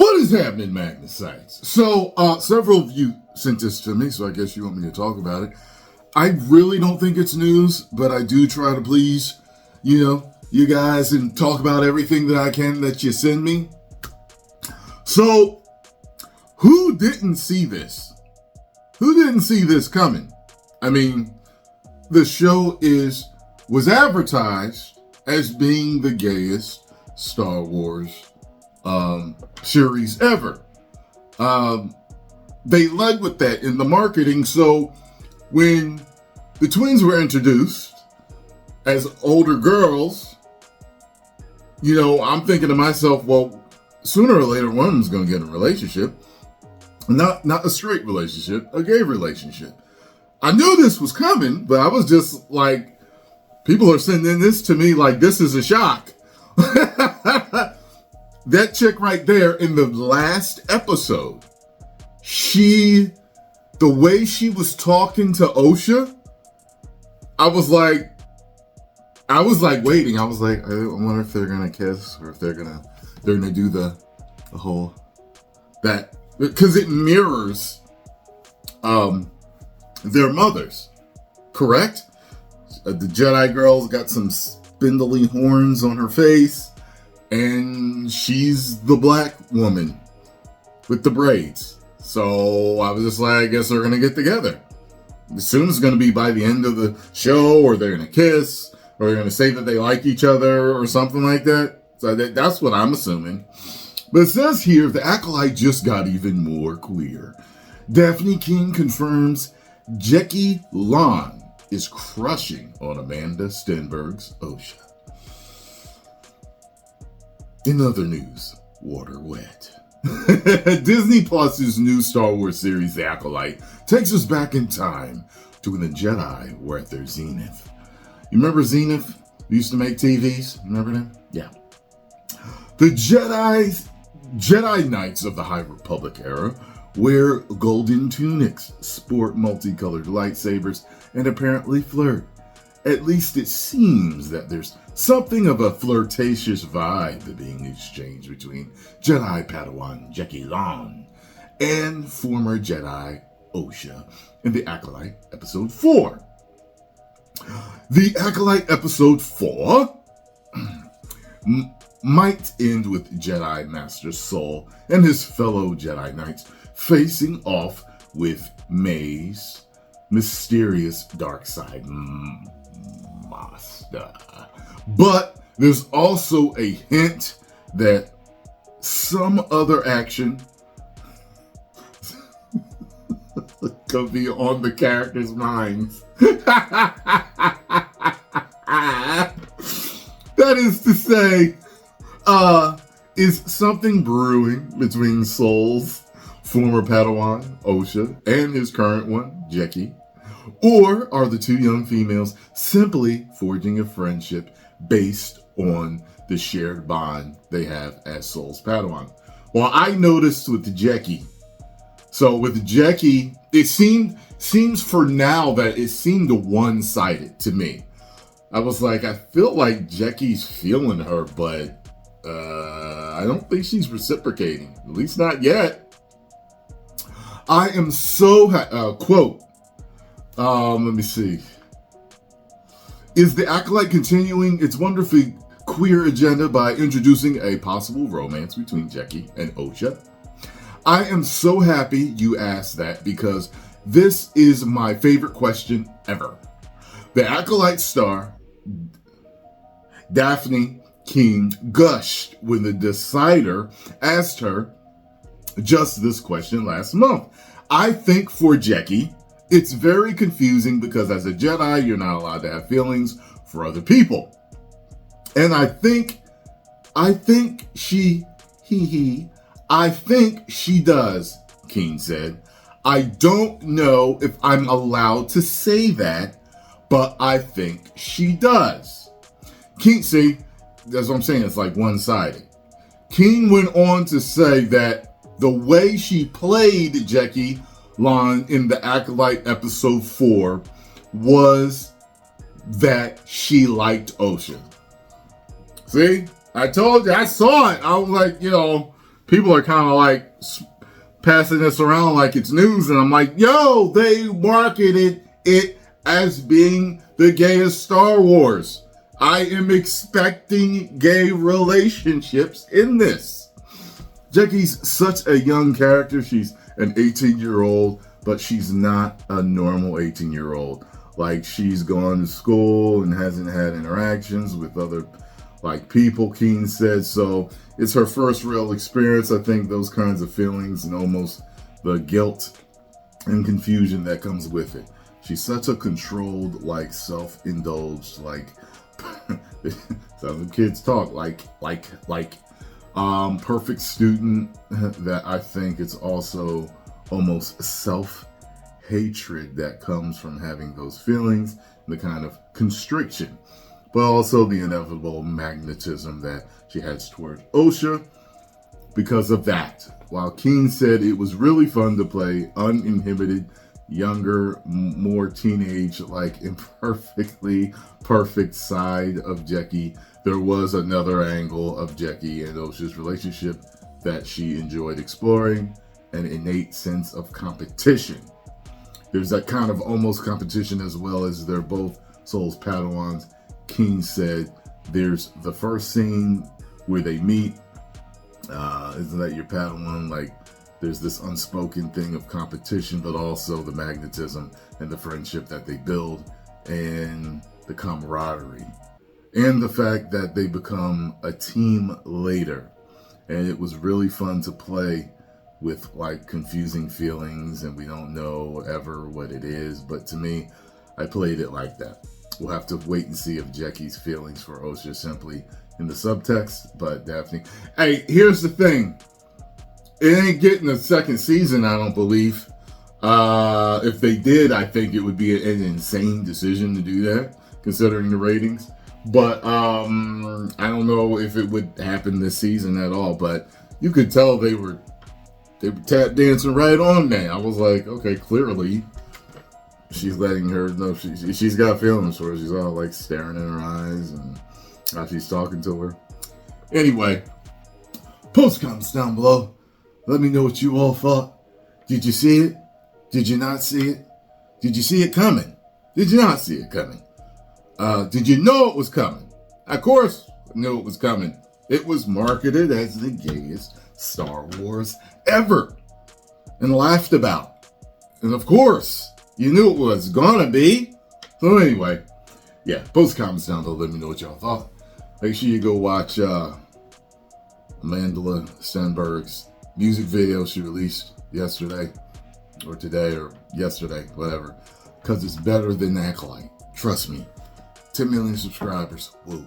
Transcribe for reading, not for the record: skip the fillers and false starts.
What is happening, Magnus sites? So, several of you sent this to me, so I guess you want me to talk about it. I really don't think it's news, but I do try to please, you guys and talk about everything that I can that you send me. So, who didn't see this? Who didn't see this coming? I mean, the show was advertised as being the gayest Star Wars series ever. They led with that in the marketing. So when the twins were introduced as older girls, I'm thinking to myself, well, sooner or later, one of them's going to get in a relationship. Not a straight relationship, a gay relationship. I knew this was coming, but I was just like, people are sending this to me like this is a shock. That chick right there in the last episode, the way she was talking to Osha, I was like waiting. I was like, I wonder if they're gonna kiss or if they're gonna do the whole that, because it mirrors their mothers, correct? The Jedi girl's got some spindly horns on her face. And she's the black woman with the braids. So I was just like, I guess they're going to get together. As soon as it's going to be by the end of the show, or they're going to kiss, or they're going to say that they like each other or something like that. So that's what I'm assuming. But it says here, the Acolyte just got even more queer. Daphne King confirms Jackie Lon is crushing on Amanda Stenberg's Osha. In other news, water wet. Disney Plus's new Star Wars series, The Acolyte, takes us back in time to when the Jedi were at their zenith. You remember Zenith? We used to make TVs. Remember them? Yeah. The Jedi Knights of the High Republic era wear golden tunics, sport multicolored lightsabers, and apparently flirt. At least it seems that there's something of a flirtatious vibe being exchanged between Jedi Padawan Jackie Lon and former Jedi Osha in The Acolyte Episode 4. The Acolyte Episode 4 might end with Jedi Master Soul and his fellow Jedi Knights facing off with May's mysterious dark side master. But there's also a hint that some other action could be on the characters' minds. That is to say, is something brewing between Soul's former Padawan, Osha, and his current one, Jackie? Or are the two young females simply forging a friendship based on the shared bond they have as Soul's Padawan? Well, I noticed with Jackie. So with Jackie, it seems for now that it seemed one-sided to me. I was like, I feel like Jackie's feeling her, but I don't think she's reciprocating. At least not yet. I am so quote. Let me see. Is the Acolyte continuing its wonderfully queer agenda by introducing a possible romance between Jackie and Osha? I am so happy you asked that, because this is my favorite question ever. The Acolyte star, Daphne King, gushed when the Decider asked her just this question last month. I think for Jackie, it's very confusing because as a Jedi, you're not allowed to have feelings for other people. And I think she does, King said. I don't know if I'm allowed to say that, but I think she does. King, see, that's what I'm saying, it's like one-sided. King went on to say that the way she played Jackie Lon in the Acolyte Episode 4 was that she liked Osha. See? I told you, I saw it. I was like, people are kind of like passing this around like it's news, and I'm like, yo, they marketed it as being the gayest Star Wars. I am expecting gay relationships in this. Jekki's such a young character. She's an 18-year-old, but she's not a normal 18-year-old. Like, she's gone to school and hasn't had interactions with other people, Keen said. So it's her first real experience. I think those kinds of feelings and almost the guilt and confusion that comes with it. She's such a controlled, self-indulged, some kids talk, perfect student that I think it's also almost self-hatred that comes from having those feelings, the kind of constriction, but also the inevitable magnetism that she has toward Osha because of that. While Keen said it was really fun to play uninhibited, younger, more teenage, imperfectly perfect side of Jekki, there was another angle of Jekki and Osha's relationship that she enjoyed exploring, an innate sense of competition. There's that kind of almost competition as well as they're both Soul's Padawans. Keen said there's the first scene where they meet. Isn't that your Padawan? There's this unspoken thing of competition, but also the magnetism and the friendship that they build and the camaraderie and the fact that they become a team later. And it was really fun to play with confusing feelings, and we don't know ever what it is. But to me, I played it like that. We'll have to wait and see if Jekki's feelings for Osha simply in the subtext, but definitely. Hey, here's the thing. It ain't getting a second season, I don't believe. If they did, I think it would be an insane decision to do that, considering the ratings. But I don't know if it would happen this season at all. But you could tell they were tap dancing right on there. I was like, okay, clearly she's letting her know she's got feelings for her. She's all staring in her eyes and how she's talking to her. Anyway, post comments down below. Let me know what you all thought. Did you see it? Did you not see it? Did you see it coming? Did you not see it coming? Did you know it was coming? Of course, I knew it was coming. It was marketed as the gayest Star Wars ever and laughed about. And of course, you knew it was gonna be. So anyway, yeah, post comments down below. Let me know what y'all thought. Make sure you go watch Amandla Stenberg's music video she released yesterday or today or yesterday, whatever, because it's better than Acolyte. Trust me. 10 million subscribers. Woo.